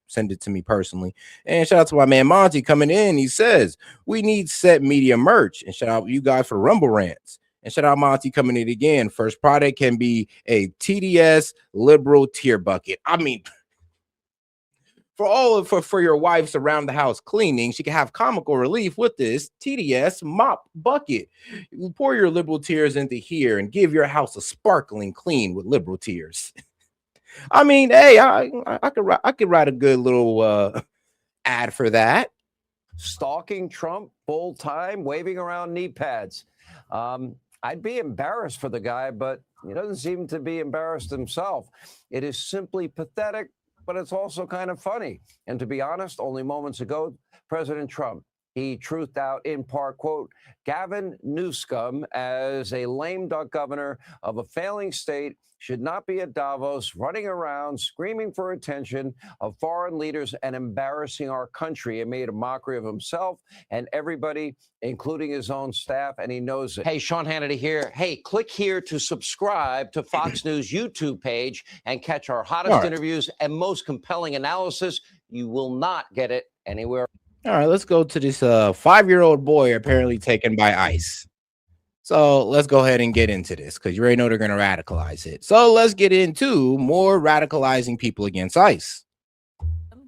send it to me personally. And shout out to my man Monty coming in. He says we need set media merch. And shout out you guys for Rumble Rants. And shout out Monty coming in again. First product can be a TDS liberal tear bucket. I mean, for your wife's around the house cleaning, she can have comical relief with this TDS mop bucket. You pour your liberal tears into here and give your house a sparkling clean with liberal tears. I mean, hey, I could write a good little ad for that. Stalking Trump full time, waving around knee pads. I'd be embarrassed for the guy, but he doesn't seem to be embarrassed himself. It is simply pathetic, but it's also kind of funny. And to be honest, only moments ago, President Trump, he truthed out in part, quote, Gavin Newsom as a lame duck governor of a failing state should not be at Davos running around screaming for attention of foreign leaders and embarrassing our country, and made a mockery of himself and everybody, including his own staff, and he knows it. Hey, Sean Hannity here. Hey, click here to subscribe to Fox News YouTube page and catch our hottest interviews and most compelling analysis. You will not get it anywhere. All right, let's go to this 5-year-old boy apparently taken by ICE. So let's go ahead and get into this because you already know they're going to radicalize it. So let's get into more radicalizing people against ICE.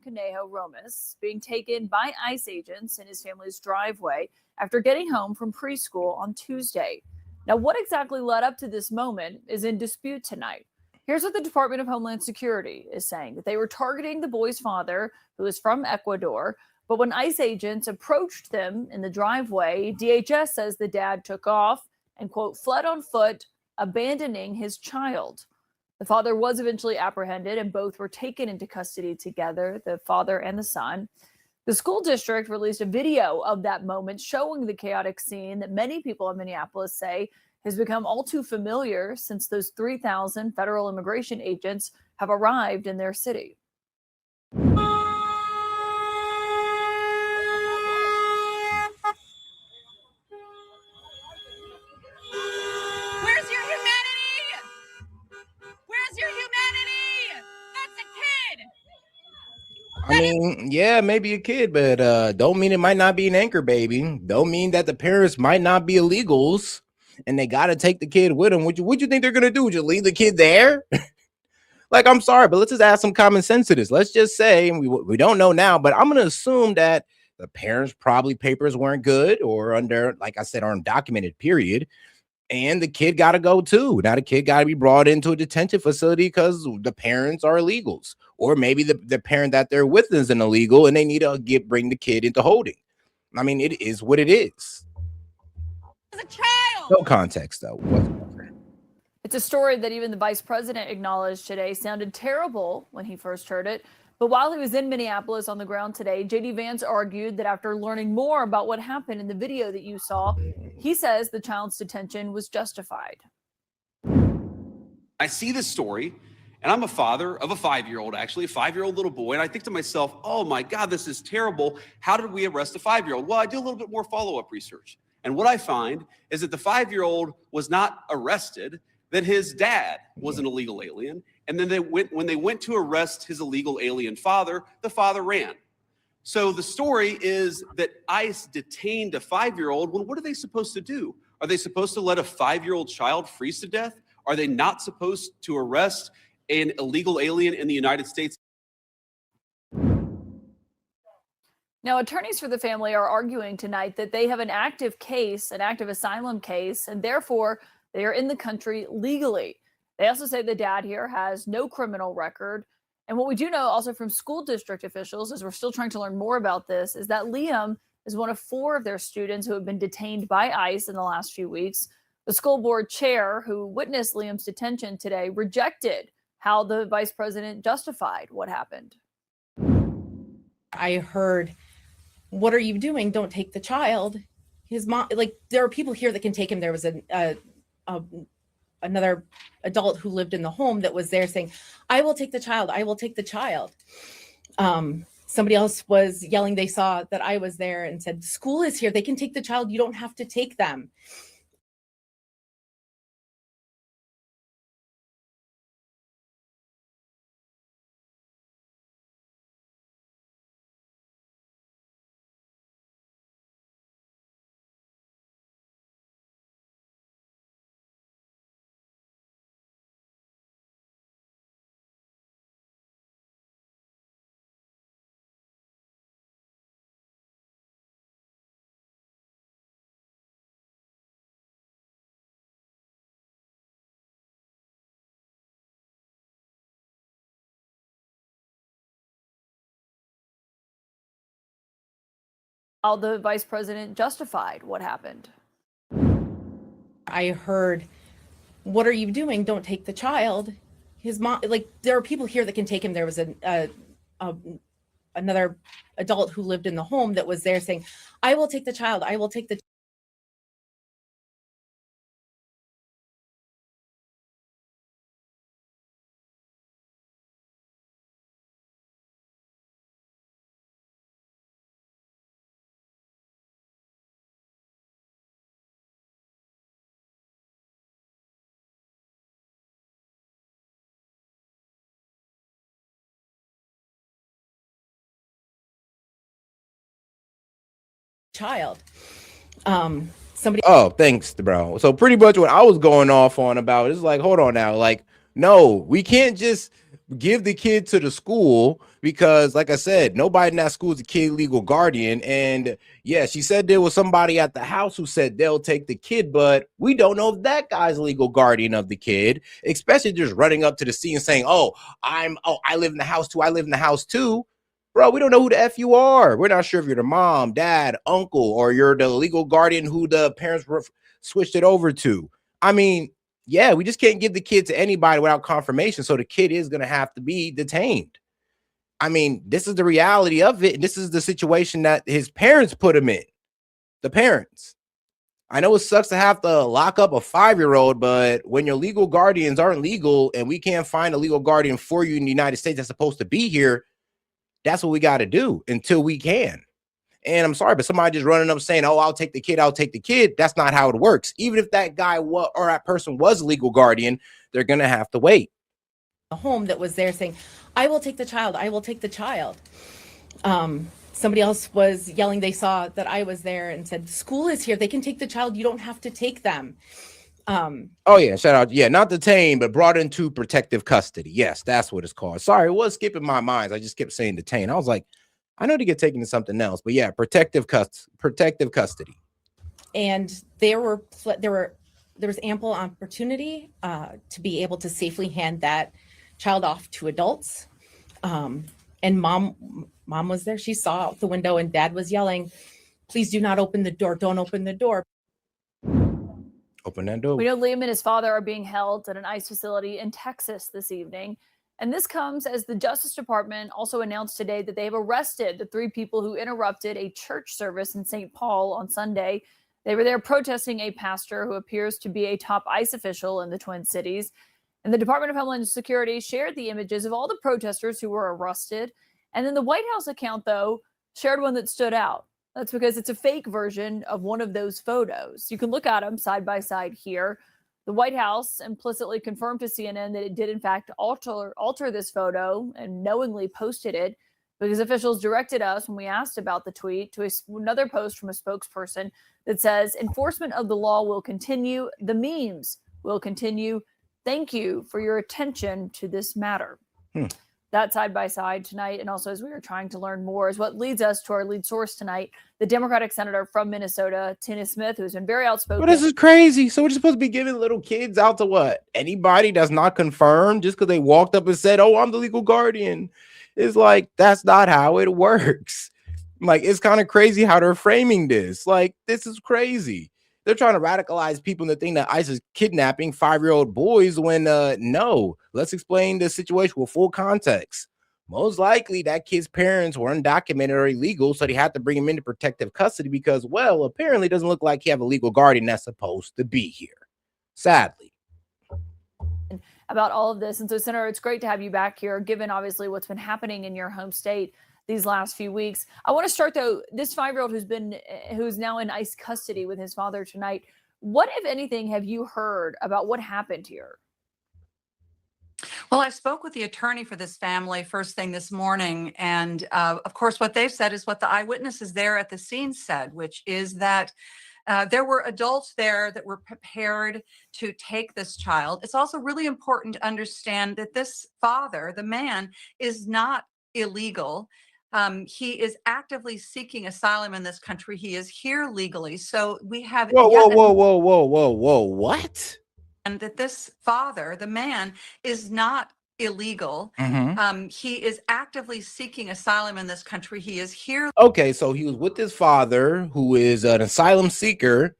Conejo Romas being taken by ICE agents in his family's driveway after getting home from preschool on Tuesday. Now, what exactly led up to this moment is in dispute tonight. Here's what the Department of Homeland Security is saying, that they were targeting the boy's father, who is from Ecuador. But when ICE agents approached them in the driveway, DHS says the dad took off and, quote, fled on foot, abandoning his child. The father was eventually apprehended and both were taken into custody together, the father and the son. The school district released a video of that moment showing the chaotic scene that many people in Minneapolis say has become all too familiar since those 3,000 federal immigration agents have arrived in their city. I mean, yeah, maybe a kid, but don't mean it might not be an anchor baby. Don't mean that the parents might not be illegals and they got to take the kid with them. What you think they're going to do? Just leave the kid there? Like, I'm sorry, but let's just add some common sense to this. Let's just say, we don't know now, but I'm going to assume that the parents' probably papers weren't good or under, like I said, are undocumented, period. And the kid got to go too. Now the kid got to be brought into a detention facility because the parents are illegals, or maybe the parent that they're with is an illegal and they need to bring the kid into holding. I mean, it is what it is. As a child. No context though. It's a story that even the vice president acknowledged today sounded terrible when he first heard it. But while he was in Minneapolis on the ground today, J.D. Vance argued that after learning more about what happened in the video that you saw, he says the child's detention was justified. I see this story, and I'm a father of a 5-year-old, actually, a 5-year-old little boy, and I think to myself, oh my God, this is terrible. How did we arrest a 5-year-old? Well, I do a little bit more follow-up research. And what I find is that the 5-year-old was not arrested, that his dad was an illegal alien. And then when they went to arrest his illegal alien father, the father ran. So the story is that ICE detained a 5-year-old. Well, what are they supposed to do? Are they supposed to let a 5-year-old child freeze to death? Are they not supposed to arrest an illegal alien in the United States? Now, attorneys for the family are arguing tonight that they have an active case, an active asylum case, and therefore they are in the country legally. They also say the dad here has no criminal record. And what we do know also from school district officials, as we're still trying to learn more about this, is that Liam is one of 4 of their students who have been detained by ICE in the last few weeks. The school board chair who witnessed Liam's detention today rejected how the vice president justified what happened. I heard, what are you doing? Don't take the child. His mom, like, there are people here that can take him. There was another adult who lived in the home that was there saying, I will take the child. I will take the child. Somebody else was yelling. They saw that I was there and said, school is here. They can take the child. You don't have to take them. How the vice president justified what happened. I heard, "What are you doing? Don't take the child." His mom, like, there are people here that can take him. There was another adult who lived in the home that was there saying, "I will take the child. I will take the child." Somebody Oh, thanks, bro. So pretty much what I was going off on about is like, hold on now. Like, no, we can't just give the kid to the school because, like I said, nobody in that school is a kid legal guardian. And yeah, she said there was somebody at the house who said they'll take the kid, but we don't know if that guy's legal guardian of the kid, especially just running up to the scene and saying, I live in the house too. I live in the house too. Bro, we don't know who the F you are. We're not sure if you're the mom, dad, uncle, or you're the legal guardian who the parents switched it over to. I mean, yeah, we just can't give the kid to anybody without confirmation. So the kid is going to have to be detained. I mean, this is the reality of it. This is the situation that his parents put him in. The parents. I know it sucks to have to lock up a 5-year-old, but when your legal guardians aren't legal and we can't find a legal guardian for you in the United States that's supposed to be here, that's what we got to do until we can. And I'm sorry, but somebody just running up saying, "Oh, I'll take the kid. I'll take the kid." That's not how it works. Even if that guy or that person was a legal guardian, they're going to have to wait. a home that was there saying, "I will take the child. I will take the child." Somebody else was yelling. They saw that I was there and said, "School is here. They can take the child. You don't have to take them." Oh yeah, shout out. Yeah, not detained, but brought into protective custody. Yes, that's what it's called. Sorry, it was skipping my mind. I just kept saying detain. I was like, I know to get taken to something else, but yeah, protective custody. And there was ample opportunity to be able to safely hand that child off to adults. And mom was there. She saw out the window, and dad was yelling, "Please do not open the door. Don't open the door." Open that door. We know Liam and his father are being held at an ICE facility in Texas this evening. And this comes as the Justice Department also announced today that they have arrested the 3 people who interrupted a church service in St. Paul on Sunday. They were there protesting a pastor who appears to be a top ICE official in the Twin Cities. And the Department of Homeland Security shared the images of all the protesters who were arrested. And then the White House account, though, shared one that stood out. That's because it's a fake version of one of those photos. You can look at them side by side here. The White House implicitly confirmed to CNN that it did, in fact, alter this photo and knowingly posted it because officials directed us when we asked about the tweet to another post from a spokesperson that says enforcement of the law will continue. The memes will continue. Thank you for your attention to this matter. That side by side tonight, and also as we were trying to learn more, is what leads us to our lead source tonight, the Democratic senator from Minnesota, Tina Smith, who's been very outspoken. Well, this is crazy. So we're just supposed to be giving little kids out to what? Anybody that's not confirmed just because they walked up and said, "Oh, I'm the legal guardian." It's like, that's not how it works. Like, it's kind of crazy how they're framing this. Like, this is crazy. They're trying to radicalize people in the thing that ICE is kidnapping 5-year-old boys when no, let's explain the situation with full context. Most likely that kid's parents were undocumented or illegal, so they had to bring him into protective custody because, well, apparently it doesn't look like he have a legal guardian that's supposed to be here. Sadly. About all of this. And so, Senator, it's great to have you back here, given obviously what's been happening in your home state these last few weeks. I want to start, though, this 5-year-old who's now in ICE custody with his father tonight. What, if anything, have you heard about what happened here? Well, I spoke with the attorney for this family first thing this morning. And of course, what they've said is what the eyewitnesses there at the scene said, which is that there were adults there that were prepared to take this child. It's also really important to understand that this father, the man, is not illegal. He is actively seeking asylum in this country. He is here legally. So we have Whoa. What? and that this father, the man, is not illegal. Mhm. He is actively seeking asylum in this country. He is here. Okay, so he was with his father, who is an asylum seeker.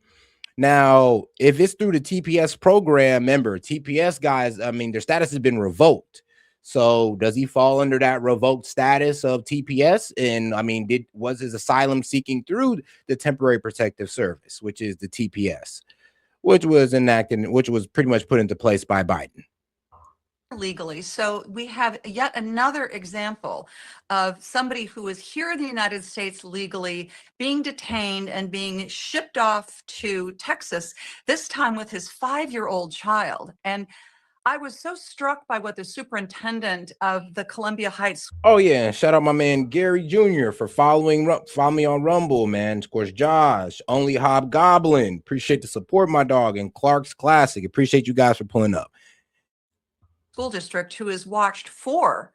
Now, if it's through the TPS program, remember, TPS guys, I mean, their status has been revoked. So does he fall under that revoked status of TPS? And I mean, was his asylum seeking through the Temporary Protective Service, which is the TPS, which was enacted, which was pretty much put into place by Biden? Legally. So we have yet another example of somebody who is here in the United States legally being detained and being shipped off to Texas, this time with his 5-year-old child. And I was so struck by what the superintendent of the Columbia Heights. Oh yeah, and shout out my man Gary Jr. for follow me on Rumble, man. Of course, Josh, Only Hobgoblin. Appreciate the support, my dog, and Clark's Classic. Appreciate you guys for pulling up. School district who has watched 4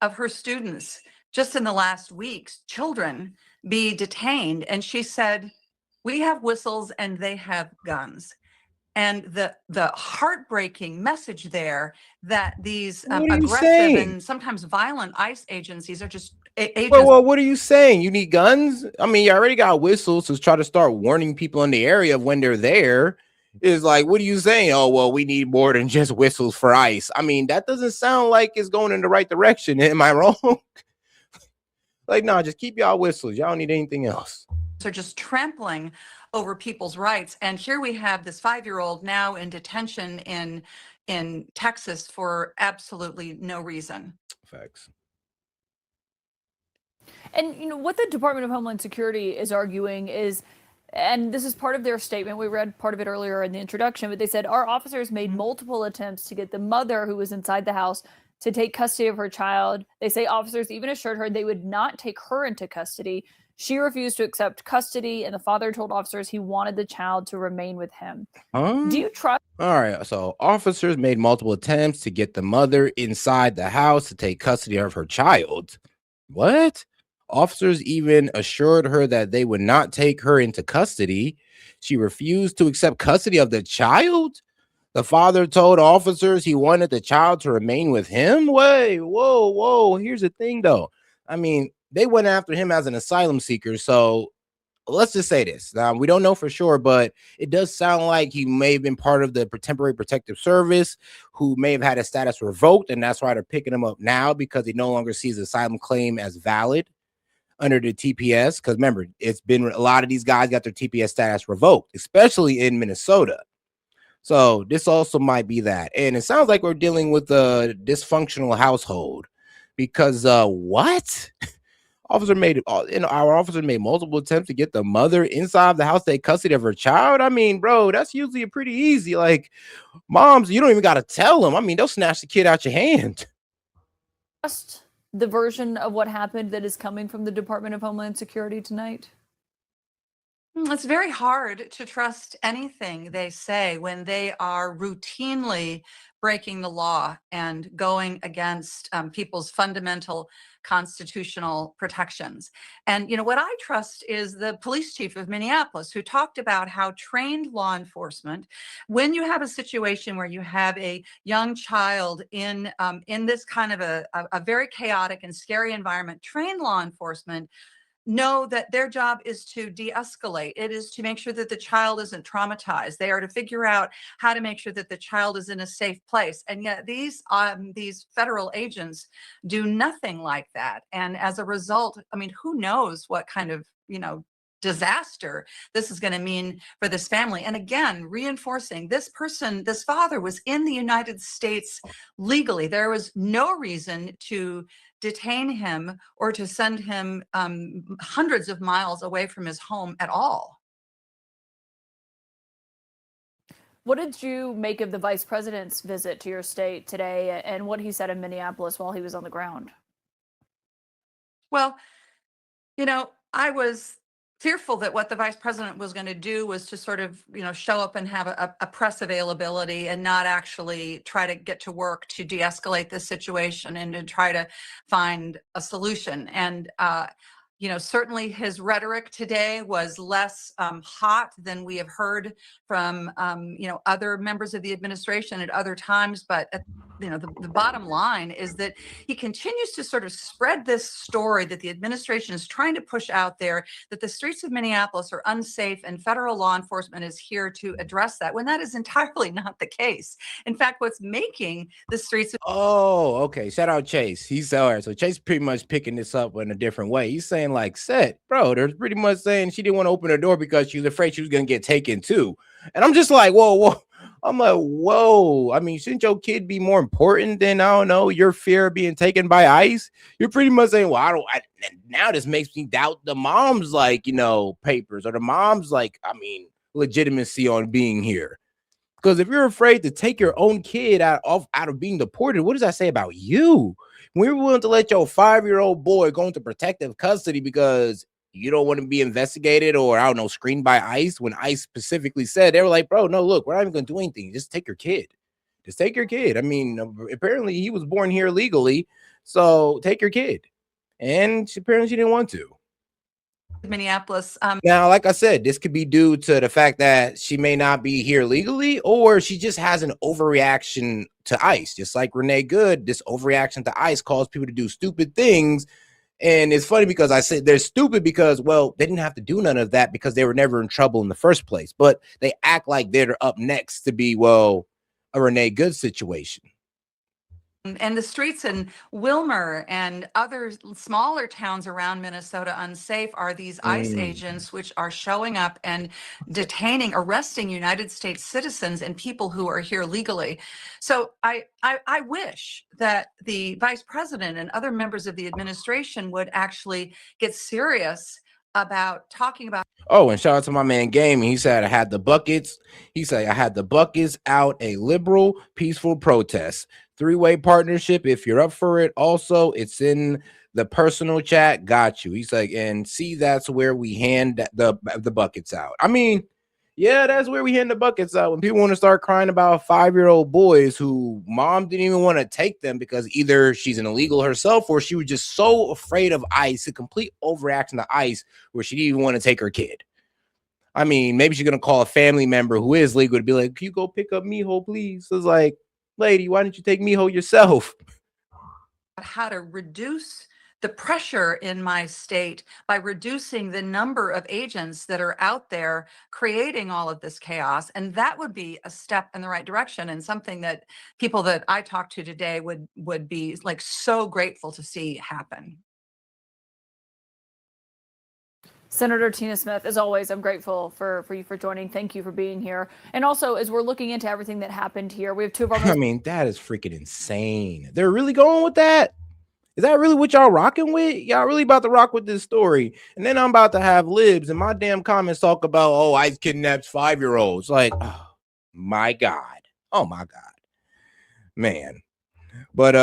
of her students just in the last weeks, children, be detained. And she said, we have whistles and they have guns. And the heartbreaking message there that these What are you aggressive saying? and sometimes violent ICE agencies are just agents. Well, what are you saying? You need guns? I mean, you already got whistles, so try to start warning people in the area of when they're there. Is like, what are you saying? Oh, well, we need more than just whistles for ICE. I mean, that doesn't sound like it's going in the right direction. Am I wrong? Like, no, just keep y'all whistles. Y'all don't need anything else. Are just trampling over people's rights. And here we have this 5-year-old now in detention in Texas for absolutely no reason. Facts. And you know what the Department of Homeland Security is arguing is, and this is part of their statement, we read part of it earlier in the introduction, but they said our officers made multiple attempts to get the mother who was inside the house to take custody of her child. They say officers even assured her they would not take her into custody. She refused to accept custody, and the father told officers he wanted the child to remain with him. Do you trust? All right. So officers made multiple attempts to get the mother inside the house to take custody of her child. What? Officers even assured her that they would not take her into custody. She refused to accept custody of the child. The father told officers he wanted the child to remain with him. Wait, whoa. Here's the thing, though. I mean, they went after him as an asylum seeker. So let's just say this. Now, we don't know for sure, but it does sound like he may have been part of the Temporary Protective Service, who may have had his status revoked. And that's why they're picking him up now, because he no longer sees the asylum claim as valid under the TPS. Because remember, it's been a lot of these guys got their TPS status revoked, especially in Minnesota. So this also might be that. And it sounds like we're dealing with a dysfunctional household, because what? Our officer made multiple attempts to get the mother inside the house to take custody of her child. I mean, bro, that's usually a pretty easy. Like, moms, you don't even got to tell them. I mean, they'll snatch the kid out your hand. Trust the version of what happened that is coming from the Department of Homeland Security tonight? It's very hard to trust anything they say when they are routinely breaking the law and going against people's fundamental constitutional protections. And, you know, what I trust is the police chief of Minneapolis, who talked about how trained law enforcement, when you have a situation where you have a young child in this kind of a very chaotic and scary environment, trained law enforcement know that their job is to de-escalate. It is to make sure that the child isn't traumatized. They are to figure out how to make sure that the child is in a safe place. And yet these federal agents do nothing like that. And as a result, I mean, who knows what kind of, disaster this is going to mean for this family. And again, reinforcing this father was in the United States legally. There was no reason to detain him or to send him hundreds of miles away from his home at all. What did you make of the vice president's visit to your state today and what he said in Minneapolis while he was on the ground? Well, I was fearful that what the vice president was going to do was to sort of, show up and have a press availability and not actually try to get to work to de-escalate this situation and to try to find a solution. And Certainly his rhetoric today was less hot than we have heard from, other members of the administration at other times. But the bottom line is that he continues to sort of spread this story that the administration is trying to push out there, that the streets of Minneapolis are unsafe and federal law enforcement is here to address that, when that is entirely not the case. In fact, what's making the streets of Oh, okay. Shout out Chase. He's all right. So Chase pretty much picking this up in a different way. He's saying like, "Set, bro." They're pretty much saying she didn't want to open her door because she was afraid she was gonna get taken too. And I'm just like, whoa, whoa. I'm like, whoa. I mean, shouldn't your kid be more important than, I don't know, your fear of being taken by ICE? You're pretty much saying, well, now this makes me doubt the mom's papers, or the mom's legitimacy on being here. Because if you're afraid to take your own kid out of being deported, what does that say about you? When you're willing to let your 5-year-old boy go into protective custody because you don't want to be investigated or, I don't know, screened by ICE, when ICE specifically said, they were like, bro, no, look, we're not even going to do anything. Just take your kid. Just take your kid. I mean, apparently he was born here legally, so take your kid. And apparently she didn't want to. Minneapolis. Now, like I said, this could be due to the fact that she may not be here legally, or she just has an overreaction to ICE. Just like Renee Good, this overreaction to ICE caused people to do stupid things. And it's funny because I said they're stupid because, well, they didn't have to do none of that because they were never in trouble in the first place. But they act like they're up next to be, well, a Renee Good situation. And the streets in Wilmer and other smaller towns around Minnesota unsafe are these ICE agents, which are showing up and detaining, arresting United States citizens and people who are here legally. So I wish that the vice president and other members of the administration would actually get serious about talking about. Oh, and shout out to my man Gaming. He said, I had the buckets. He said, I had the buckets out, a liberal, peaceful protest. 3-way partnership. If you're up for it. Also, it's in the personal chat. Got you. He's like, and see, that's where we hand the buckets out. I mean, yeah, that's where we hand the buckets out. When people want to start crying about 5-year-old boys who mom didn't even want to take them because either she's an illegal herself or she was just so afraid of ICE, a complete overreaction to ICE, where she didn't even want to take her kid. I mean, maybe she's going to call a family member who is legal to be like, can you go pick up Miho, please? So it's like, lady, why don't you take Miho yourself? How to reduce the pressure in my state by reducing the number of agents that are out there creating all of this chaos. And that would be a step in the right direction, and something that people that I talked to today would be like so grateful to see happen. Senator Tina Smith, as always, I'm grateful for you for joining. Thank you for being here. And also, as we're looking into everything that happened here, we have two of our. I mean, that is freaking insane. They're really going with that? Is that really what y'all rocking with? Y'all really about to rock with this story? And then I'm about to have libs in my damn comments talk about, oh, ICE kidnaps 5-year-olds. Like, oh my God. Oh my God. Man. But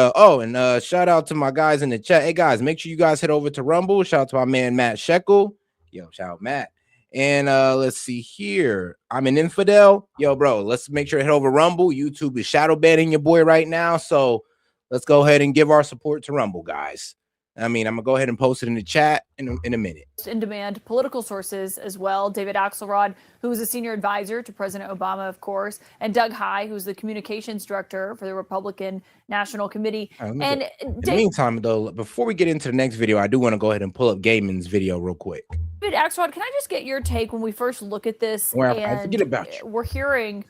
shout out to my guys in the chat. Hey guys, make sure you guys head over to Rumble. Shout out to my man Matt Shekel. Yo, shout out Matt. And let's see here. I'm an infidel. Yo, bro, let's make sure to head over Rumble. YouTube is shadow banning your boy right now. So let's go ahead and give our support to Rumble, guys. I mean, I'm going to go ahead and post it in the chat in a minute. In demand political sources as well. David Axelrod, who is a senior advisor to President Obama, of course, and Doug High, who's the communications director for the Republican National Committee. And in the meantime, though, before we get into the next video, I do want to go ahead and pull up Gaiman's video real quick. David Axelrod, can I just get your take when we first look at this? I forget about you. We're hearing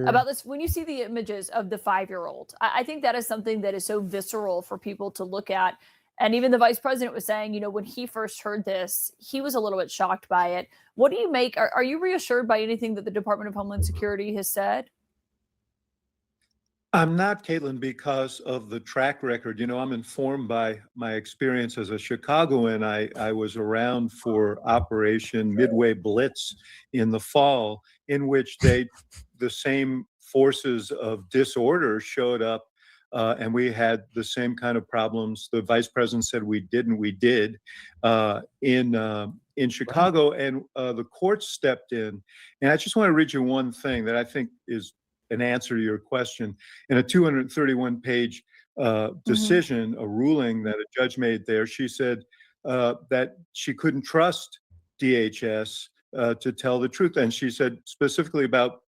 about this. When you see the images of the 5-year-old, I think that is something that is so visceral for people to look at. And even the vice president was saying, you know, when he first heard this, he was a little bit shocked by it. What do you make? Are you reassured by anything that the Department of Homeland Security has said? I'm not, Caitlin, because of the track record. You know, I'm informed by my experience as a Chicagoan. I was around for Operation Midway Blitz in the fall, in which the same forces of disorder showed up. And we had the same kind of problems. The vice president said we didn't. We did in Chicago, and the courts stepped in. And I just want to read you one thing that I think is an answer to your question. In a 231-page decision, a ruling that a judge made there, she said, that she couldn't trust DHS to tell the truth. And she said specifically about